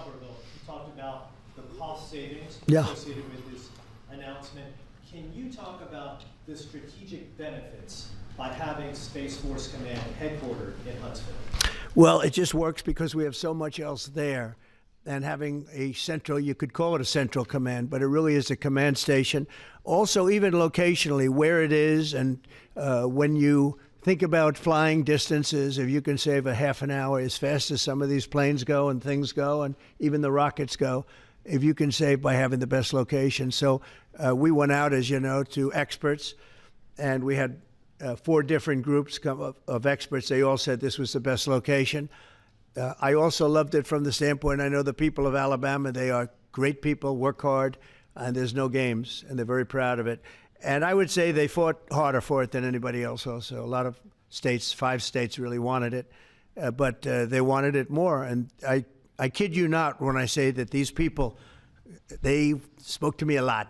October, though, you talked about the cost savings Yeah. associated with this announcement. Can you talk about the strategic benefits by having Space Force Command headquartered in Huntsville? Well, it just works because we have so much else there. And having a central, you could call it a central command, but it really is a command station. Also, even locationally, where it is, and when you think about flying distances, if you can save a half an hour as fast as some of these planes go and things go, and even the rockets go, if you can save by having the best location. So we went out, as you know, to experts, and we had 4 different groups of experts. They all said this was the best location. I also loved it from the standpoint, I know the people of Alabama, they are great people, work hard, and there's no games, and they're very proud of it. And I would say they fought harder for it than anybody else also. A lot of states, 5 states really wanted it, but they wanted it more. And I kid you not when I say that these people, they spoke to me a lot.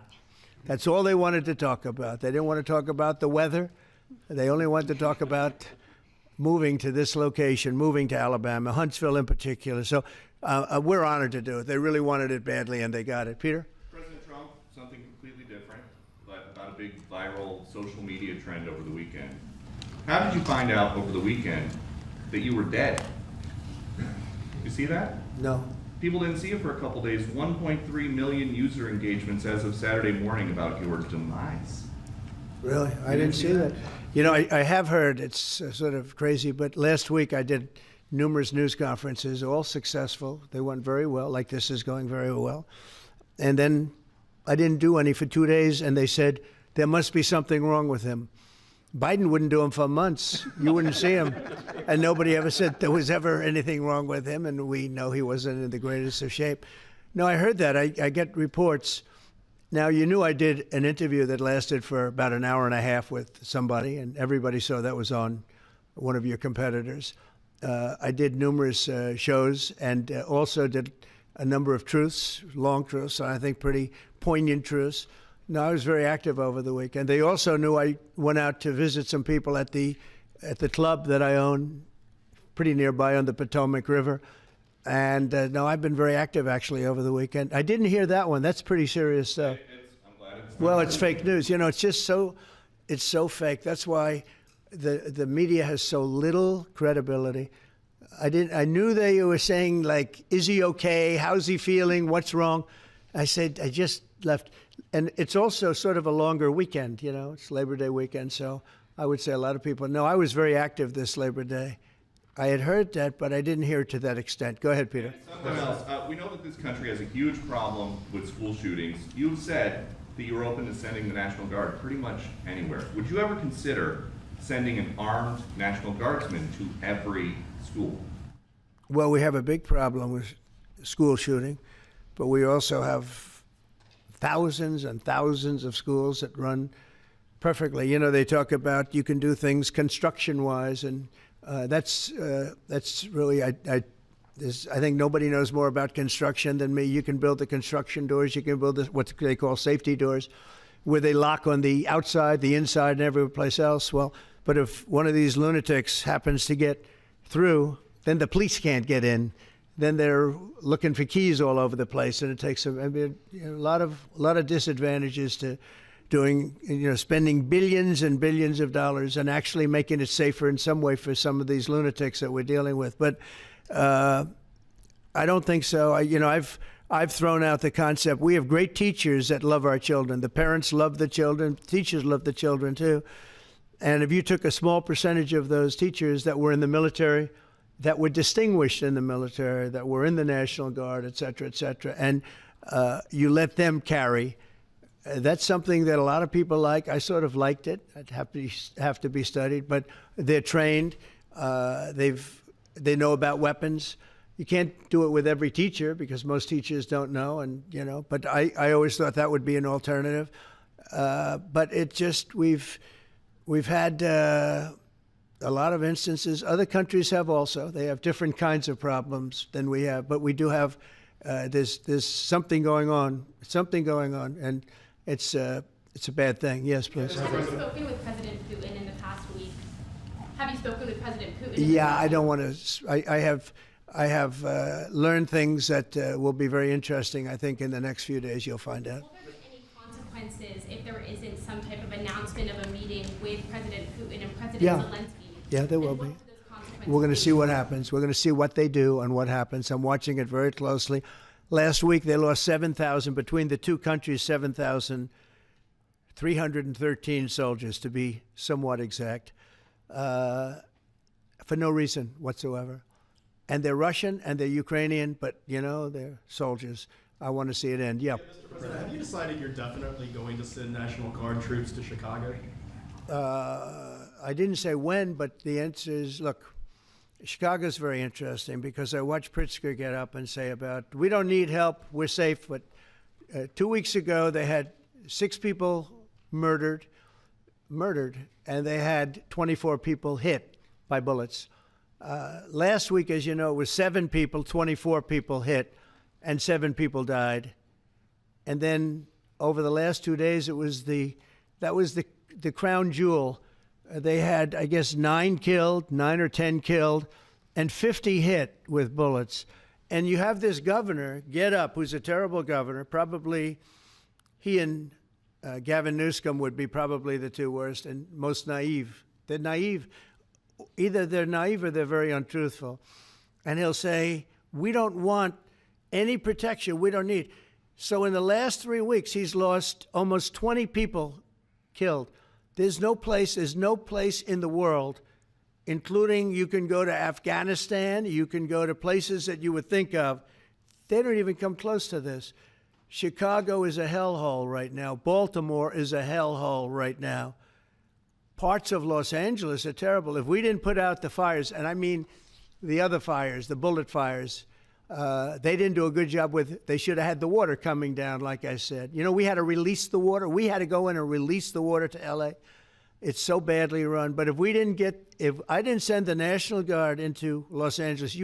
That's all they wanted to talk about. They didn't want to talk about the weather. They only wanted to talk about moving to this location, moving to Alabama, Huntsville in particular. So we're honored to do it. They really wanted it badly, and they got it. Peter? President Trump, something completely different, but about a big viral social media trend over the weekend. How did you find out over the weekend that you were dead? You see that? No. People didn't see it for a couple days. 1.3 million user engagements as of Saturday morning about your demise. Really? I didn't see that. You know, I have heard, it's sort of crazy, but last week I did numerous news conferences, all successful. They went very well, like this is going very well. And then I didn't do any for 2 days, and they said, there must be something wrong with him. Biden wouldn't do them for months. You wouldn't see him. And nobody ever said there was ever anything wrong with him, and we know he wasn't in the greatest of shape. No, I heard that. I get reports. Now, you knew I did an interview that lasted for about an hour and a half with somebody, and everybody saw that was on one of your competitors. I did numerous shows and also did a number of truths, long truths, and I think pretty poignant truths. No, I was very active over the weekend. They also knew I went out to visit some people at the club that I own, pretty nearby on the Potomac River. And no, I've been very active actually over the weekend. I didn't hear that one. That's pretty serious stuff. I'm glad it's Well, it's fake news. You know, it's just it's so fake. That's why the media has so little credibility. I knew they were saying, like, is he okay? How's he feeling? What's wrong? I said, I just left. And it's also sort of a longer weekend, you know, it's Labor Day weekend. So I would say a lot of people know I was very active this Labor Day. I had heard that, but I didn't hear it to that extent. Go ahead, Peter. Something else. We know that this country has a huge problem with school shootings. You've said that you were open to sending the National Guard pretty much anywhere. Would you ever consider sending an armed National Guardsman to every school? Well, we have a big problem with school shooting, but we also have thousands and thousands of schools that run perfectly. You know, they talk about you can do things construction-wise, and that's really, I think nobody knows more about construction than me. You can build the construction doors. You can build what they call safety doors, where they lock on the outside, the inside, and every place else. Well, but if one of these lunatics happens to get through, then the police can't get in. Then they're looking for keys all over the place, and it takes a lot of disadvantages to doing, spending billions and billions of dollars and actually making it safer in some way for some of these lunatics that we're dealing with. But I don't think so. I've thrown out the concept. We have great teachers that love our children. The parents love the children. Teachers love the children too. And if you took a small percentage of those teachers that were in the military, that were distinguished in the military, that were in the National Guard, et cetera, and you let them carry. That's something that a lot of people like. I sort of liked it. It'd have to be studied, but they're trained. They know about weapons. You can't do it with every teacher because most teachers don't know, but I always thought that would be an alternative. But it just, we've had a lot of instances. Other countries have also. They have different kinds of problems than we have, but we do have, there's something going on, and it's a bad thing. Yes, please. Have you spoken with President Putin in the past week? Have you spoken with President Putin? Yeah, I don't want to. I have learned things that will be very interesting. I think in the next few days you'll find out. Will there be any consequences if there isn't some type of announcement of a meeting with President Putin and President Zelensky? Yeah, there will And be. what do those consequences We're going to be? see what happens. We're going to see what they do and what happens. I'm watching it very closely. Last week they lost 7,000, between the two countries, 7,313 soldiers, to be somewhat exact, for no reason whatsoever. And they're Russian and they're Ukrainian, but, you know, they're soldiers. I want to see it end. Yeah. Mr. President, have you decided you're definitely going to send National Guard troops to Chicago? I didn't say when, but the answer is, look, Chicago's very interesting because I watched Pritzker get up and say about, we don't need help, we're safe. But 2 weeks ago, they had 6 people murdered, and they had 24 people hit by bullets. Last week, as you know, it was 7 people, 24 people hit, and 7 people died. And then over the last 2 days, that was the crown jewel. They had, I guess, 9 or 10 killed, and 50 hit with bullets. And you have this governor get up, who's a terrible governor. Probably he and Gavin Newsom would be probably the 2 worst and most naive. They're naive. Either they're naive or they're very untruthful. And he'll say, we don't want any protection. We don't need. So in the last 3 weeks, he's lost almost 20 people killed. There's no place in the world, including you can go to Afghanistan, you can go to places that you would think of. They don't even come close to this. Chicago is a hellhole right now. Baltimore is a hellhole right now. Parts of Los Angeles are terrible. If we didn't put out the fires, and I mean the other fires, the bullet fires, they didn't do a good job with, they should have had the water coming down, like I said. You know, we had to release the water. We had to go in and release the water to LA. It's so badly run. But if I didn't send the National Guard into Los Angeles,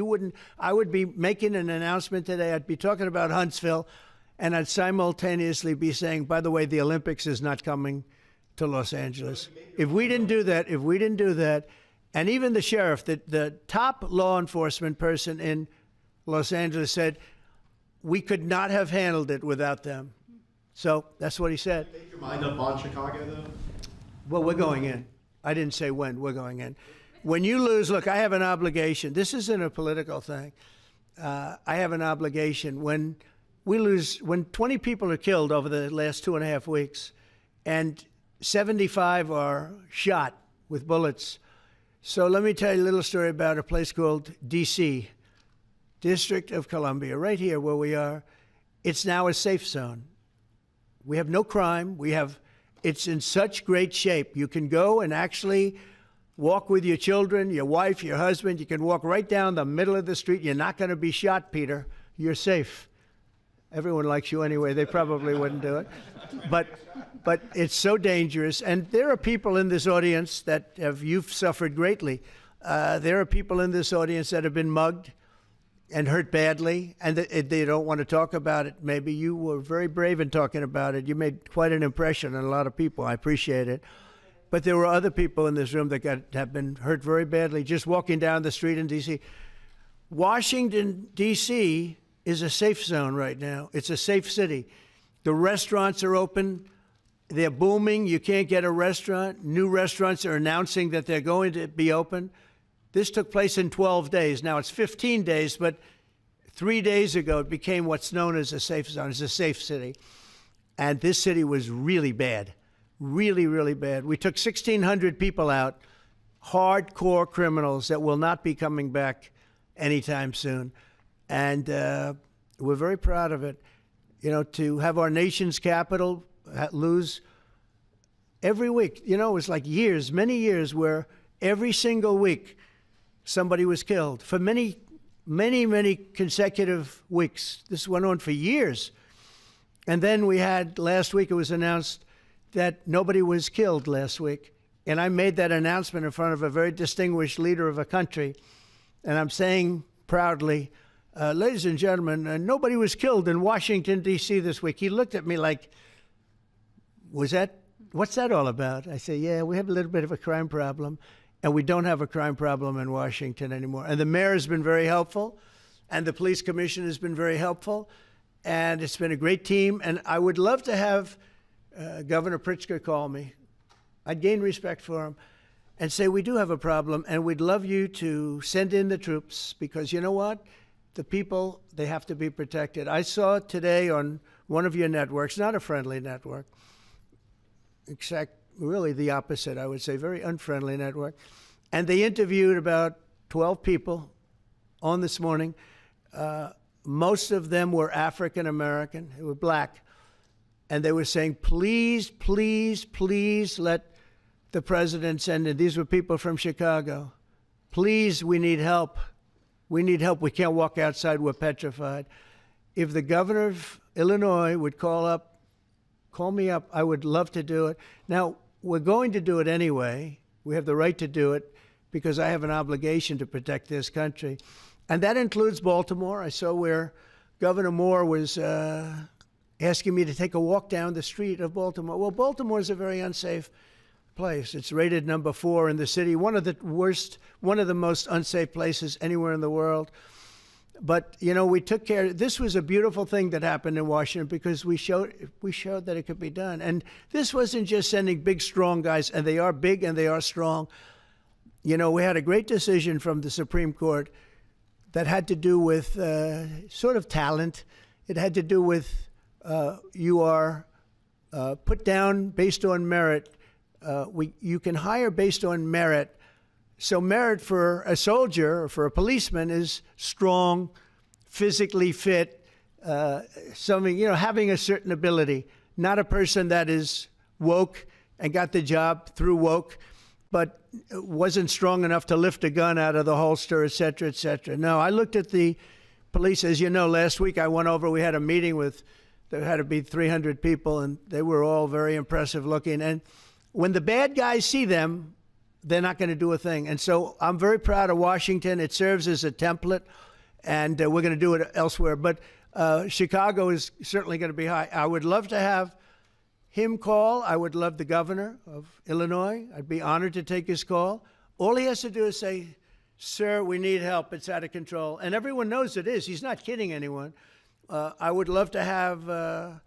I would be making an announcement today. I'd be talking about Huntsville, and I'd simultaneously be saying, by the way, the Olympics is not coming to Los Angeles. If we didn't do that, and even the sheriff, the top law enforcement person in Los Angeles said, we could not have handled it without them. So that's what he said. Make your mind up on Chicago, though? Well, we're going in. I didn't say when, we're going in. When you lose, look, I have an obligation. This isn't a political thing. I have an obligation. When we lose, when 20 people are killed over the last 2.5 weeks, and 75 are shot with bullets. So let me tell you a little story about a place called D.C., District of Columbia, right here where we are. It's now a safe zone. We have no crime. It's in such great shape. You can go and actually walk with your children, your wife, your husband. You can walk right down the middle of the street. You're not going to be shot, Peter. You're safe. Everyone likes you anyway. They probably wouldn't do it. But it's so dangerous. And there are people in this audience that you've suffered greatly. There are people in this audience that have been mugged and hurt badly, and they don't want to talk about it. Maybe you were very brave in talking about it. You made quite an impression on a lot of people. I appreciate it. But there were other people in this room that have been hurt very badly just walking down the street in D.C. Washington, D.C. is a safe zone right now. It's a safe city. The restaurants are open. They're booming. You can't get a restaurant. New restaurants are announcing that they're going to be open. This took place in 12 days. Now it's 15 days, but 3 days ago it became what's known as a safe zone. It's a safe city. And this city was really bad, really, really bad. We took 1,600 people out, hardcore criminals that will not be coming back anytime soon. And we're very proud of it. You know, to have our nation's capital lose every week. You know, it was like years, many years, where every single week somebody was killed for many, many, many consecutive weeks. This went on for years. And then we had, last week it was announced that nobody was killed last week. And I made that announcement in front of a very distinguished leader of a country. And I'm saying proudly, ladies and gentlemen, nobody was killed in Washington, D.C. this week. He looked at me like, what's that all about? I say, yeah, we have a little bit of a crime problem. And we don't have a crime problem in Washington anymore. And the mayor has been very helpful. and the police commission has been very helpful, and it's been a great team. And I would love to have Governor Pritzker call me. I'd gain respect for him and say, we do have a problem, and we'd love you to send in the troops, because you know what? The people, they have to be protected. I saw today on one of your networks, not a friendly network, except really the opposite, I would say, very unfriendly network, and they interviewed about 12 people on this morning. Most of them were African American, they were black, and they were saying, please, please, please let the president send in. These were people from Chicago. Please, we need help. We need help. We can't walk outside. We're petrified. If the governor of Illinois would call me up, I would love to do it. Now, we're going to do it anyway. We have the right to do it because I have an obligation to protect this country. And that includes Baltimore. I saw where Governor Moore was asking me to take a walk down the street of Baltimore. Well, Baltimore is a very unsafe place. It's rated number 4 in the city, one of the most unsafe places anywhere in the world. But, you know, we took care. This was a beautiful thing that happened in Washington because we showed that it could be done. And this wasn't just sending big, strong guys, and they are big and they are strong. You know, we had a great decision from the Supreme Court that had to do with sort of talent. It had to do with you are put down based on merit. You can hire based on merit. So merit for a soldier or for a policeman is strong, physically fit, having a certain ability, not a person that is woke and got the job through woke, but wasn't strong enough to lift a gun out of the holster, et cetera, et cetera. No, I looked at the police. As you know, last week I went over, we had a meeting there had to be 300 people, and they were all very impressive looking. And when the bad guys see them, they're not going to do a thing. And so I'm very proud of Washington. It serves as a template, and we're going to do it elsewhere. But Chicago is certainly going to be high. I would love to have him call. I would love the governor of Illinois. I'd be honored to take his call. All he has to do is say, sir, we need help. It's out of control. And everyone knows it is. He's not kidding anyone. I would love to have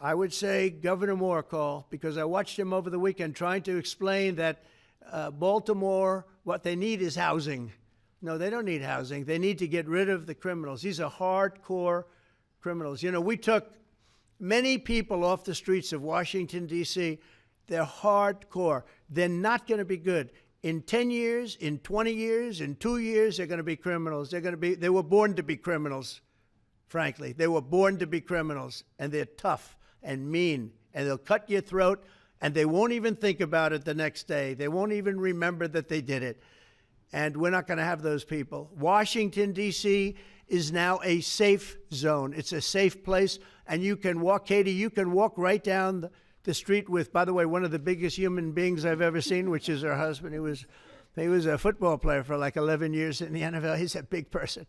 I would say Governor Moore call, because I watched him over the weekend trying to explain that Baltimore, what they need is housing. No, they don't need housing. They need to get rid of the criminals. These are hardcore criminals. You know, we took many people off the streets of Washington, D.C. They're hardcore. They're not going to be good. In 10 years, in 20 years, in 2 years, they're going to be criminals. They were born to be criminals, frankly. They were born to be criminals, and they're tough and mean, and they'll cut your throat, and they won't even think about it the next day. They won't even remember that they did it. And we're not going to have those people. Washington, D.C. is now a safe zone. It's a safe place, and you can walk, Katie, you can walk right down the street with, by the way, one of the biggest human beings I've ever seen, which is her husband. He was a football player for like 11 years in the NFL. He's a big person.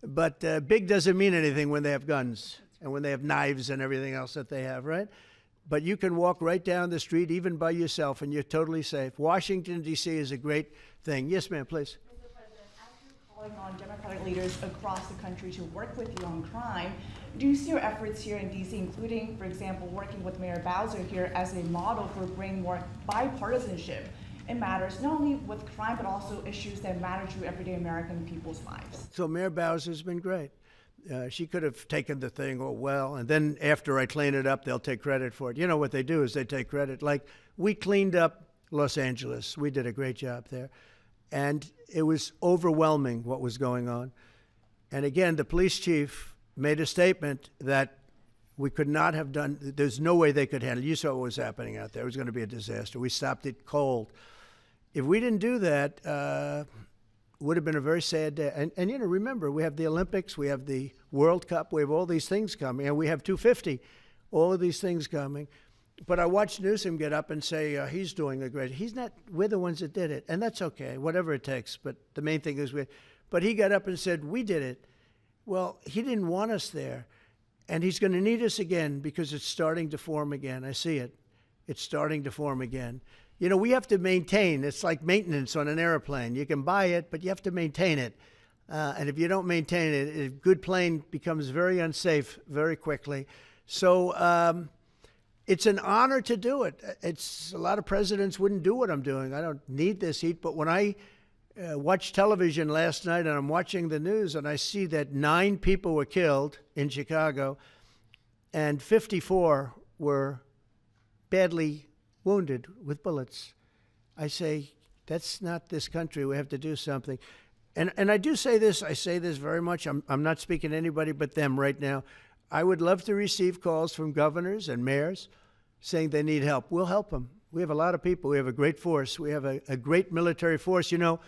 But big doesn't mean anything when they have guns and when they have knives and everything else that they have, right? But you can walk right down the street, even by yourself, and you're totally safe. Washington, D.C. is a great thing. Yes, ma'am, please. Mr. President, as you're calling on Democratic leaders across the country to work with you on crime, do you see your efforts here in D.C., including, for example, working with Mayor Bowser here as a model for bringing more bipartisanship in matters not only with crime, but also issues that matter to everyday American people's lives? So Mayor Bowser's been great. She could have taken the thing, oh, well, and then after I clean it up, they'll take credit for it. You know what they do is they take credit. Like, we cleaned up Los Angeles. We did a great job there. And it was overwhelming what was going on. And again, the police chief made a statement that we could not have done, there's no way they could handle it. You saw what was happening out there. It was going to be a disaster. We stopped it cold. If we didn't do that, would have been a very sad day. And you know, remember, we have the Olympics, we have the World Cup, we have all these things coming, and we have 250, all of these things coming. But I watched Newsom get up and say he's doing a great, he's not, we're the ones that did it, and that's okay, whatever it takes, but the main thing is but he got up and said, we did it. Well, he didn't want us there, and he's going to need us again because it's starting to form again. I see it. It's starting to form again. You know, we have to maintain. It's like maintenance on an airplane. You can buy it, but you have to maintain it. And if you don't maintain it, a good plane becomes very unsafe very quickly. So it's an honor to do it. It's a lot of presidents wouldn't do what I'm doing. I don't need this heat, but when I watched television last night and I'm watching the news and I see that 9 people were killed in Chicago and 54 were badly wounded with bullets, I say, that's not this country. We have to do something. And I do say this, I say this very much. I'm not speaking to anybody but them right now. I would love to receive calls from governors and mayors saying they need help. We'll help them. We have a lot of people. We have a great force. We have a great military force. You know,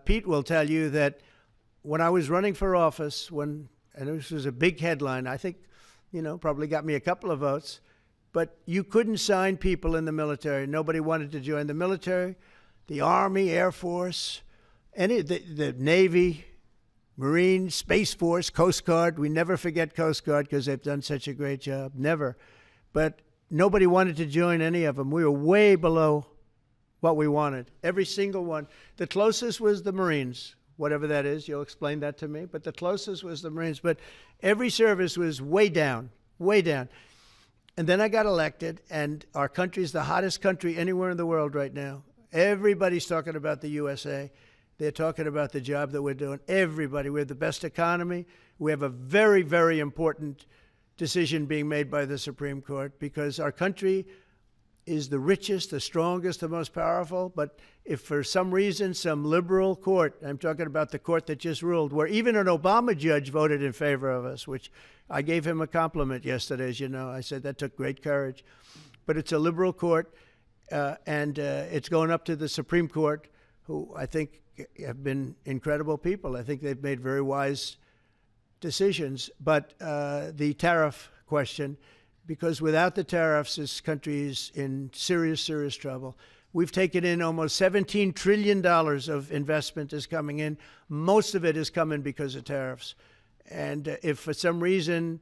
Pete will tell you that when I was running for office, and this was a big headline, I think, you know, probably got me a couple of votes, but you couldn't sign people in the military. Nobody wanted to join the military, the Army, Air Force, the Navy, Marines, Space Force, Coast Guard. We never forget Coast Guard because they've done such a great job. Never. But nobody wanted to join any of them. We were way below what we wanted. Every single one. The closest was the Marines, whatever that is. You'll explain that to me. But the closest was the Marines. But every service was way down, way down. And then I got elected, and our country's the hottest country anywhere in the world right now. Everybody's talking about the USA. They're talking about the job that we're doing. Everybody. We have the best economy. We have a very, very important decision being made by the Supreme Court because our country is the richest, the strongest, the most powerful. But if for some reason some liberal court, I'm talking about the court that just ruled, where even an Obama judge voted in favor of us, which I gave him a compliment yesterday, as you know. I said that took great courage. But it's a liberal court, and it's going up to the Supreme Court, who I think have been incredible people. I think they've made very wise decisions. But the tariff question, because without the tariffs, this country is in serious, serious trouble. We've taken in almost $17 trillion of investment is coming in. Most of it is coming because of tariffs. And if for some reason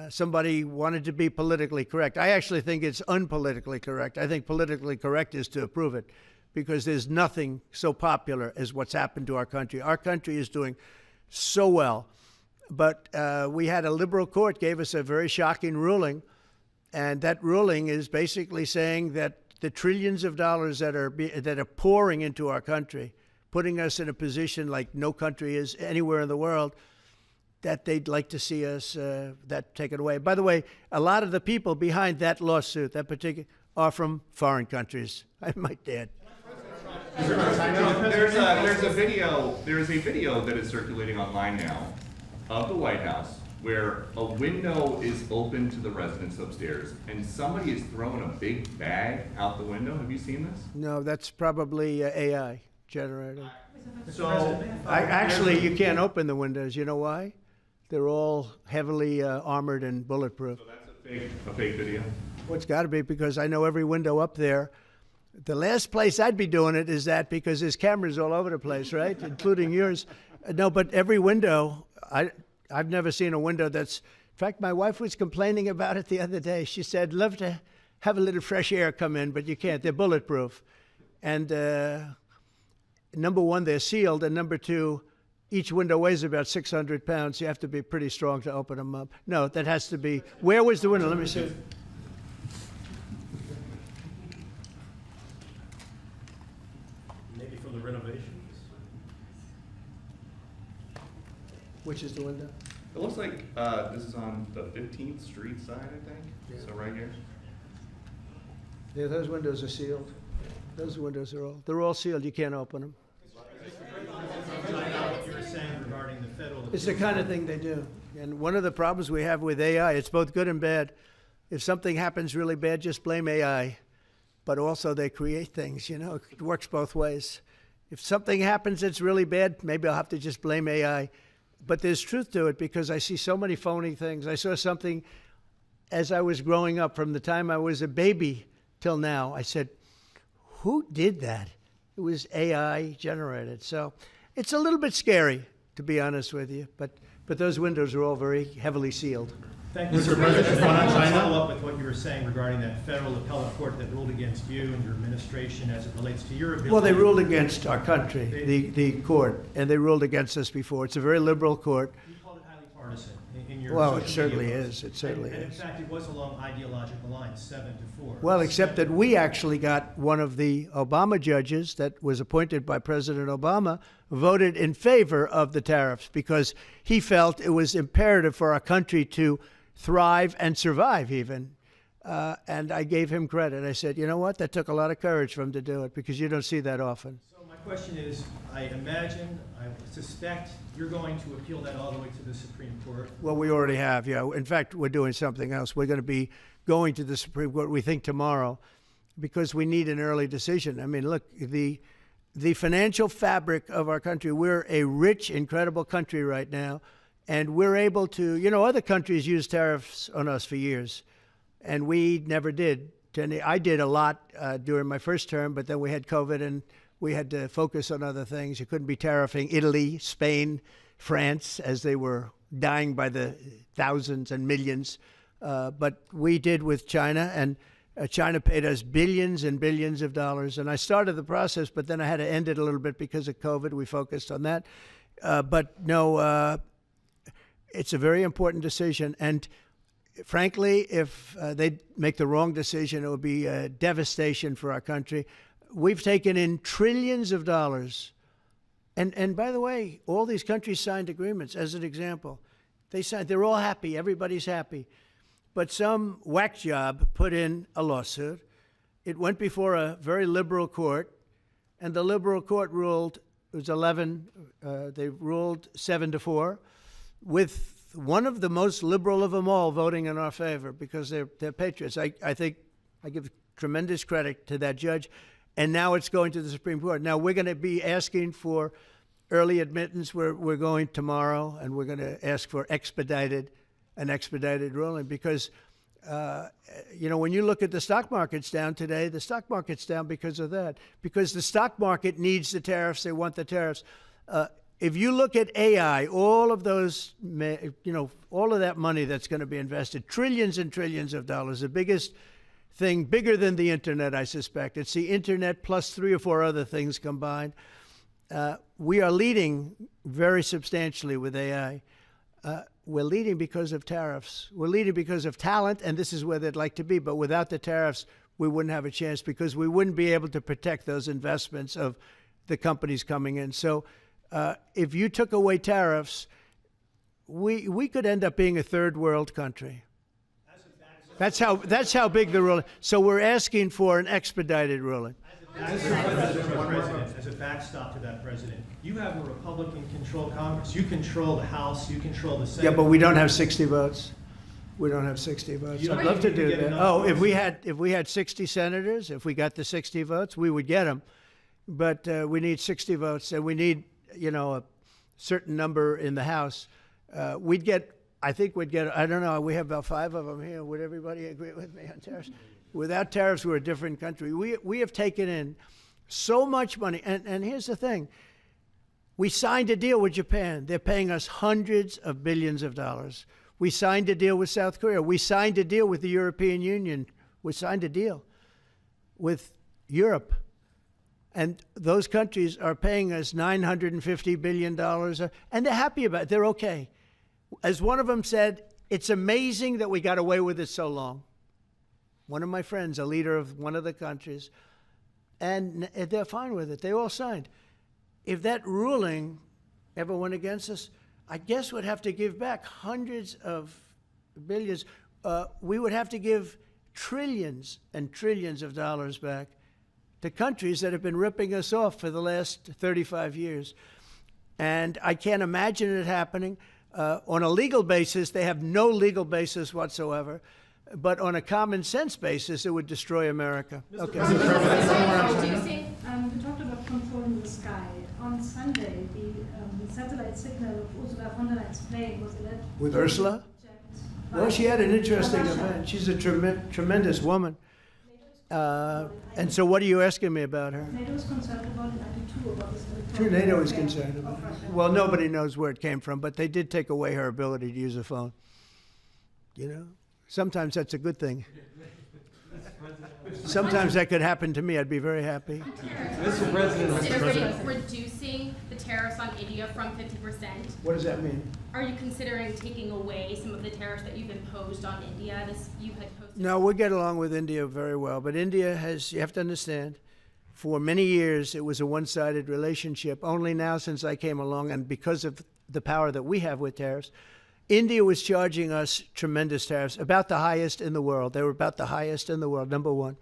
somebody wanted to be politically correct, I actually think it's unpolitically correct. I think politically correct is to approve it, because there's nothing so popular as what's happened to our country. Our country is doing so well. But we had a liberal court gave us a very shocking ruling, and that ruling is basically saying that the trillions of dollars that are pouring into our country, putting us in a position like no country is anywhere in the world, that they'd like to see us that taken away. By the way, a lot of the people behind that lawsuit, that particular, are from foreign countries, I might add. There's a video that is circulating online now of the White House where a window is open to the residents upstairs and somebody is throwing a big bag out the window. Have you seen this? No, that's probably AI generated. So Actually, you can't open the windows. You know why? They're all heavily armored and bulletproof. So that's a fake video. Well, it's got to be, because I know every window up there. The last place I'd be doing it is that, because there's cameras all over the place, right? Including yours. No, but every window, I've never seen a window that's, in fact, my wife was complaining about it the other day. She said, love to have a little fresh air come in, but you can't. They're bulletproof. And number one, they're sealed. And number two, each window weighs about 600 pounds. You have to be pretty strong to open them up. No, that has to be, where was the window? Let me see. Maybe from the renovations? Which is the window? It looks like this is on the 15th Street side, I think. Yeah. So right here. Yeah, those windows are sealed. Those windows they're all sealed. You can't open them. What you were saying regarding the federal. It's the kind of thing they do. And one of the problems we have with AI, it's both good and bad. If something happens really bad, just blame AI. But also they create things, you know, it works both ways. If something happens that's really bad, maybe I'll have to just blame AI. But there's truth to it, because I see so many phony things. I saw something as I was growing up, from the time I was a baby till now. I said, who did that? It was AI generated. So it's a little bit scary, to be honest with you. But those windows are all very heavily sealed. Thank you. Mr. President, I on want to China? follow up with what you were saying regarding that federal appellate court that ruled against you and your administration as it relates to your ability. Well, they ruled against our country, the court, and they ruled against us before. It's a very liberal court. You called it highly partisan in your Well, social it media certainly posts. is. It certainly And in is. fact, it was along ideological lines, 7-4. Well, except that we actually got one of the Obama judges that was appointed by President Obama voted in favor of the tariffs because he felt it was imperative for our country to thrive and survive even. And I gave him credit. I said, you know what? That took a lot of courage for him to do it because you don't see that often. So my question is, I suspect you're going to appeal that all the way to the Supreme Court. Well, we already have, yeah. In fact, we're doing something else. We're going to be going to the Supreme Court, we think, tomorrow because we need an early decision. I mean, look, the financial fabric of our country, we're a rich, incredible country right now. And we're able to, you know, other countries use tariffs on us for years, and we never did. I did a lot during my first term, but then we had COVID and we had to focus on other things. You couldn't be tariffing Italy, Spain, France, as they were dying by the thousands and millions. But we did with China, and China paid us billions and billions of dollars. And I started the process, but then I had to end it a little bit because of COVID. We focused on that. But no, it's a very important decision. And frankly, if they make the wrong decision, it would be a devastation for our country. We've taken in trillions of dollars. And by the way, all these countries signed agreements, as an example. They're all happy. Everybody's happy. But some whack job put in a lawsuit. It went before a very liberal court, and the liberal court ruled, it was 11, they ruled 7-4. With one of the most liberal of them all voting in our favor because they're patriots. I think I give tremendous credit to that judge. And now it's going to the Supreme Court. Now we're going to be asking for early admittance. We're going tomorrow, and we're going to ask for an expedited ruling because, you know, when you look at the stock market's down today, the stock market's down because of that. Because the stock market needs the tariffs. They want the tariffs. If you look at AI, all of those, you know, all of that money that's going to be invested, trillions and trillions of dollars, the biggest thing, bigger than the internet, I suspect. It's the internet plus 3 or 4 other things combined. We are leading very substantially with AI. We're leading because of tariffs. We're leading because of talent, and this is where they'd like to be. But without the tariffs, we wouldn't have a chance because we wouldn't be able to protect those investments of the companies coming in. So if you took away tariffs, we could end up being a third world country. That's how big the ruling. So we're asking for an expedited ruling. As a backstop to that, President, you have a Republican-controlled Congress. You control the House. You control the Senate. Yeah, but we don't have 60 votes. We don't have 60 votes. You don't I'd love to think you do could get that. enough Oh, if votes? we had 60 senators, if we got the 60 votes, we would get them. But we need 60 votes, and we need, you know, a certain number in the House. I think we'd get, I don't know, we have about 5 of them here. Would everybody agree with me on tariffs? Without tariffs, we're a different country. We have taken in so much money. And here's the thing. We signed a deal with Japan. They're paying us hundreds of billions of dollars. We signed a deal with South Korea. We signed a deal with the European Union. We signed a deal with Europe. And those countries are paying us $950 billion. And they're happy about it. They're okay. As one of them said, it's amazing that we got away with it so long. One of my friends, a leader of one of the countries, and they're fine with it. They all signed. If that ruling ever went against us, I guess we'd have to give back hundreds of billions. We would have to give trillions and trillions of dollars back to countries that have been ripping us off for the last 35 years. And I can't imagine it happening. On a legal basis, they have no legal basis whatsoever. But on a common sense basis, it would destroy America. Okay. Introducing We talked about controlling the sky. On Sunday, the satellite signal of Ursula von der Leyen's plane was alleged. With Ursula? Well, she had an interesting event. She's a tremendous woman. And so what are you asking me about her? NATO is concerned about an attitude about this. Sure, NATO is concerned about it. Well, nobody knows where it came from, but they did take away her ability to use a phone. you know. Sometimes that's a good thing. Sometimes that could happen to me. I'd be very happy. Mr. President, considering reducing the tariffs on India from 50%. What does that mean? Are you considering taking away some of the tariffs that you've imposed on India? You had posted. No, we get along with India very well. But India has, you have to understand, for many years it was a one-sided relationship. Only now, since I came along, and because of the power that we have with tariffs, India was charging us tremendous tariffs, about the highest in the world. They were about the highest in the world, number one.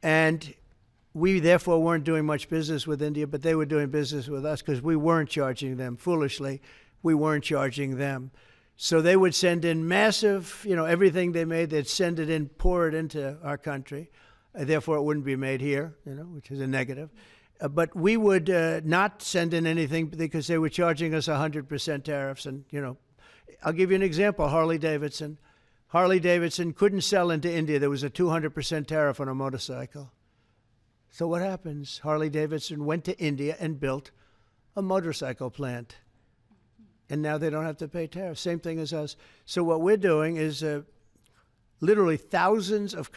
And we therefore weren't doing much business with India, but they were doing business with us because we weren't charging them. Foolishly, we weren't charging them. So they would send in massive, everything they made, they'd send it in, pour it into our country. Therefore, it wouldn't be made here, which is a negative. But we would not send in anything because they were charging us 100% tariffs. And, I'll give you an example. Harley Davidson. Harley Davidson couldn't sell into India. There was a 200% tariff on a motorcycle. So what happens? Harley Davidson went to India and built a motorcycle plant. And now they don't have to pay tariffs. Same thing as us. So what we're doing is literally thousands of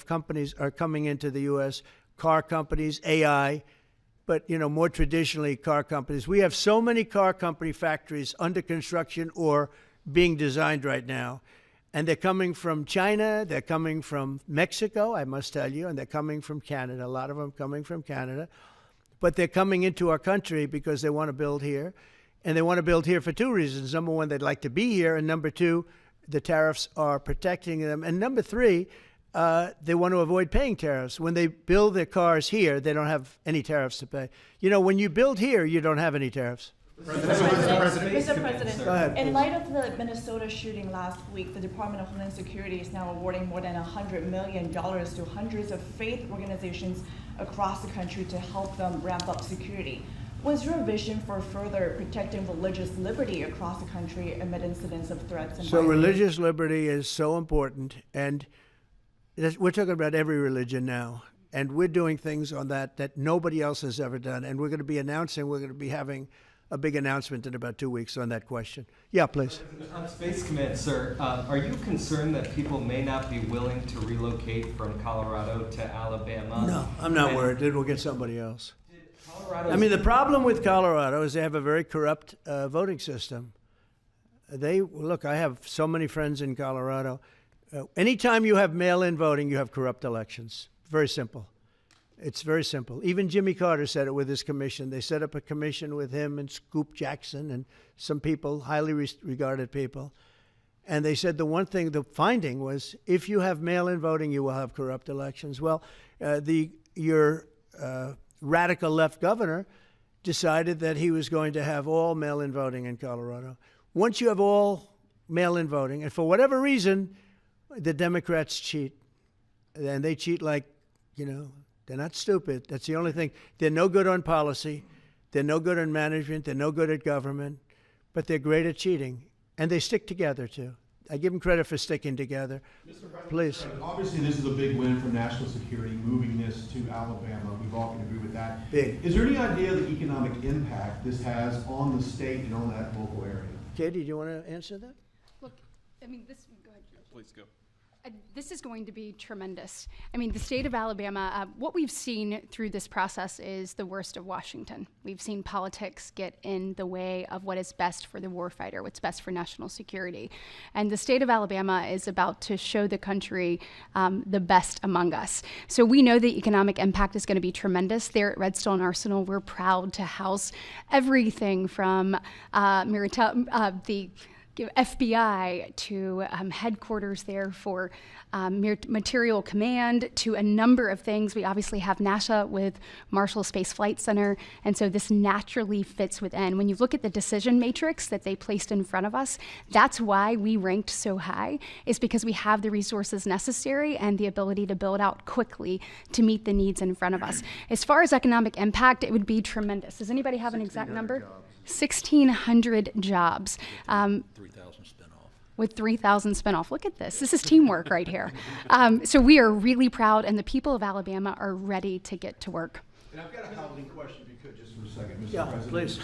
companies are coming into the U.S., car companies, AI, but, more traditionally, car companies. We have so many car company factories under construction or being designed right now. And they're coming from China, they're coming from Mexico, I must tell you, and they're coming from Canada, a lot of them coming from Canada. But they're coming into our country because they want to build here. And they want to build here for two reasons. Number one, they'd like to be here. And number two, the tariffs are protecting them. And number three, they want to avoid paying tariffs. When they build their cars here, they don't have any tariffs to pay. When you build here, you don't have any tariffs. Mr. President, Go ahead, in please. light of the Minnesota shooting last week, the Department of Homeland Security is now awarding more than $100 million to hundreds of faith organizations across the country to help them ramp up security. What's your vision for further protecting religious liberty across the country amid incidents of threats and So violence? religious liberty is so important, and we're talking about every religion now, and we're doing things on that nobody else has ever done, and we're going to be having a big announcement in about 2 weeks on that question. Yeah, please. On Space Command, sir, are you concerned that people may not be willing to relocate from Colorado to Alabama? No, I'm not worried. It will get somebody else. Colorado's The problem with Colorado is they have a very corrupt voting system. I have so many friends in Colorado. Anytime you have mail-in voting, you have corrupt elections. Very simple. It's very simple. Even Jimmy Carter said it with his commission. They set up a commission with him and Scoop Jackson and some people, highly regarded people. And they said the finding was, if you have mail-in voting, you will have corrupt elections. Well, your radical left governor decided that he was going to have all mail-in voting in Colorado. Once you have all mail-in voting, and for whatever reason, the Democrats cheat. And they cheat like, they're not stupid. That's the only thing. They're no good on policy. They're no good on management. They're no good at government. But they're great at cheating. And they stick together, too. I give them credit for sticking together. Mr. President, Please. Obviously, this is a big win for national security, moving this to Alabama. We've all can agree with that. Big. Is there any idea of the economic impact this has on the state and on that local area? Katie, do you want to answer that? Look, go ahead. Please go. This is going to be tremendous. The state of Alabama, what we've seen through this process is the worst of Washington. We've seen politics get in the way of what is best for the warfighter, what's best for national security. And the state of Alabama is about to show the country the best among us. So we know the economic impact is going to be tremendous. There at Redstone Arsenal, we're proud to house everything from the FBI to headquarters there for material command to a number of things. We obviously have NASA with Marshall Space Flight Center, and so this naturally fits within. When you look at the decision matrix that they placed in front of us, that's why we ranked so high, is because we have the resources necessary and the ability to build out quickly to meet the needs in front of us. As far as economic impact, it would be tremendous. Does anybody have an exact number? 1,600 jobs. 3,000 spinoff. With 3,000 spinoff. Look at this. This is teamwork right here. So we are really proud, and the people of Alabama are ready to get to work. And I've got a housing question, if you could, just for a second, Mr. Yeah, President. please.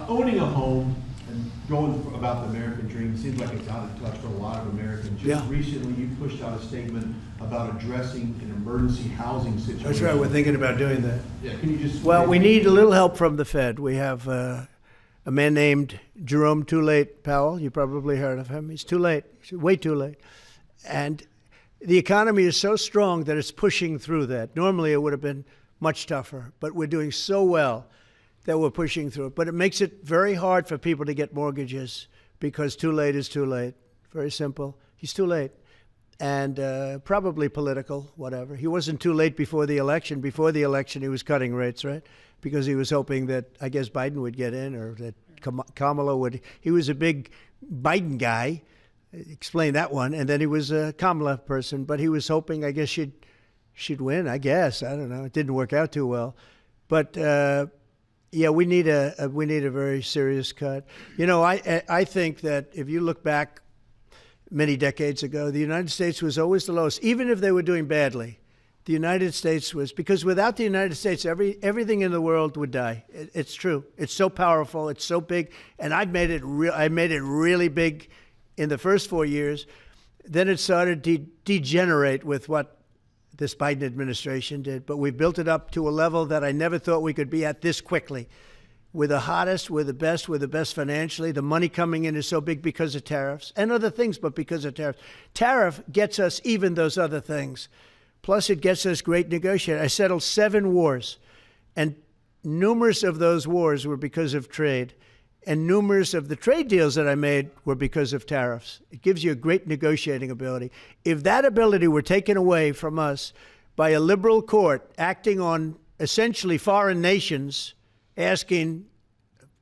Owning a home And going about the American dream seems like it's out of touch for a lot of Americans. Yeah. Just recently, you pushed out a statement about addressing an emergency housing situation. That's right, we're thinking about doing that. Yeah, can you just? Well, we need a little help from the Fed. We have a man named Jerome Too Late Powell. You probably heard of him. He's too late. He's way too late. And the economy is so strong that it's pushing through that. Normally, it would have been much tougher, but we're doing so well that we're pushing through it. But it makes it very hard for people to get mortgages because too late is too late. Very simple. He's too late. And probably political, whatever. He wasn't too late before the election. Before the election, he was cutting rates, right? Because he was hoping that, I guess, Biden would get in or that Kamala would. He was a big Biden guy. Explain that one. And then he was a Kamala person. But he was hoping, I guess, she'd win, I guess. I don't know. It didn't work out too well. But yeah, we need a very serious cut. You know, I think that if you look back many decades ago, the United States was always the lowest, even if they were doing badly. The United States was, because without the United States, everything in the world would die. It's true. It's so powerful. It's so big, and I made it really big in the first 4 years. Then it started to degenerate with what this Biden administration did, but we built it up to a level that I never thought we could be at this quickly. We're the hottest, we're the best financially. The money coming in is so big because of tariffs and other things, but because of tariffs. Tariff gets us even those other things. Plus, it gets us great negotiating. I settled 7 wars, and numerous of those wars were because of trade. And numerous of the trade deals that I made were because of tariffs. It gives you a great negotiating ability. If that ability were taken away from us by a liberal court acting on essentially foreign nations asking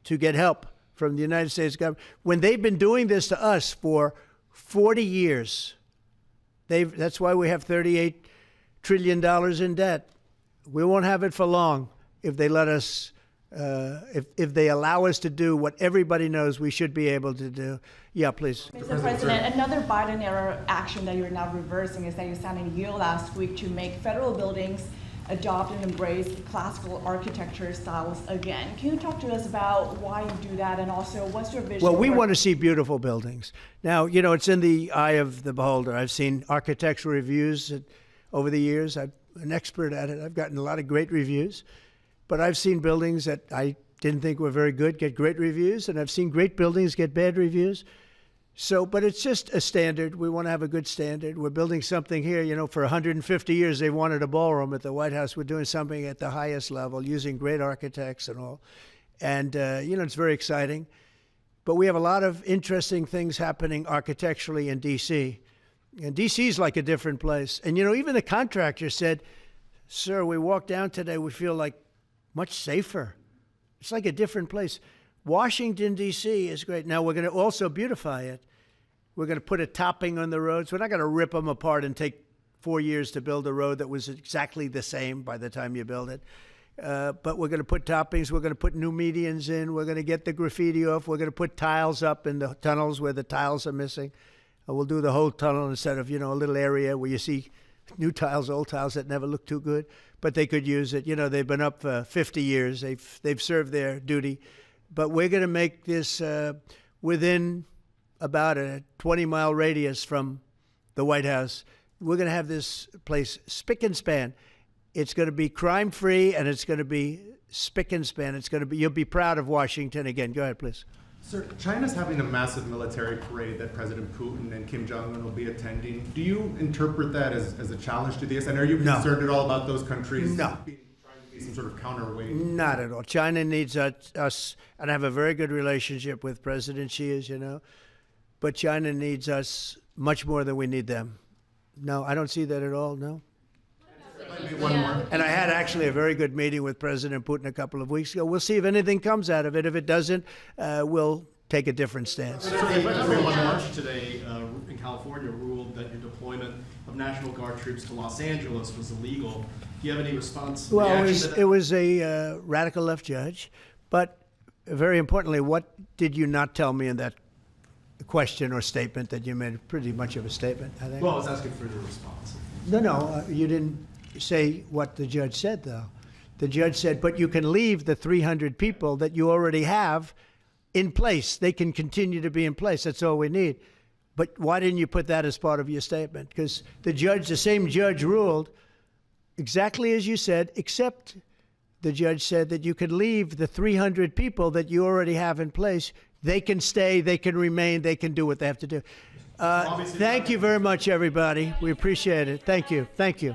to get help from the United States government, when they've been doing this to us for 40 years, that's why we have $38 trillion in debt. We won't have it for long if they let us if they allow us to do what everybody knows we should be able to do. Yeah, please. Mr. President, another Biden-era action that you're now reversing is that you signed a deal last week to make federal buildings adopt and embrace classical architecture styles again. Can you talk to us about why you do that, and also what's your vision? Well, we want to see beautiful buildings. Now, you know, it's in the eye of the beholder. I've seen architectural reviews over the years. I'm an expert at it. I've gotten a lot of great reviews. But I've seen buildings that I didn't think were very good get great reviews, and I've seen great buildings get bad reviews. So, but it's just a standard. We want to have a good standard. We're building something here. You know, for 150 years, they wanted a ballroom at the White House. We're doing something at the highest level, using great architects and all. And, you know, it's very exciting. But we have a lot of interesting things happening architecturally in D.C. And D.C. is like a different place. And, you know, even the contractor said, sir, we walked down today, we feel like much safer. It's like a different place. Washington, D.C. is great. Now, we're going to also beautify it. We're going to put a topping on the roads. We're not going to rip them apart and take 4 years to build a road that was exactly the same by the time you build it. But we're going to put toppings. We're going to put new medians in. We're going to get the graffiti off. We're going to put tiles up in the tunnels where the tiles are missing. We'll do the whole tunnel instead of, you know, a little area where you see new tiles, old tiles that never look too good, but they could use it. You know, they've been up for 50 years. They've served their duty. But we're going to make this within about a 20-mile radius from the White House. We're going to have this place spick and span. It's going to be crime-free, and it's going to be spick and span. It's going to be, you'll be proud of Washington again. Go ahead, please. Sir, China's having a massive military parade that President Putin and Kim Jong-un will be attending. Do you interpret that as a challenge to this? And are you concerned at all about those countries trying to be some sort of counterweight? Not at all. China needs us, and I have a very good relationship with President Xi, as you know, but China needs us much more than we need them. No, I don't see that at all, no. One more. And I had actually a very good meeting with President Putin a couple of weeks ago. We'll see if anything comes out of it. If it doesn't, we'll take a different stance. One March today in California ruled that your deployment of National Guard troops to Los Angeles was illegal. Do you have any response? Well, it was a radical left judge. But very importantly, what did you not tell me in that question or statement that you made? Pretty much of a statement, I think. Well, I was asking for your response. No, you didn't say what the judge said, though. The judge said, but you can leave the 300 people that you already have in place. They can continue to be in place. That's all we need. But why didn't you put that as part of your statement? Because the same judge ruled exactly as you said, except the judge said that you could leave the 300 people that you already have in place. They can stay, they can remain, they can do what they have to do. Thank you very much, everybody. We appreciate it. Thank you. Thank you.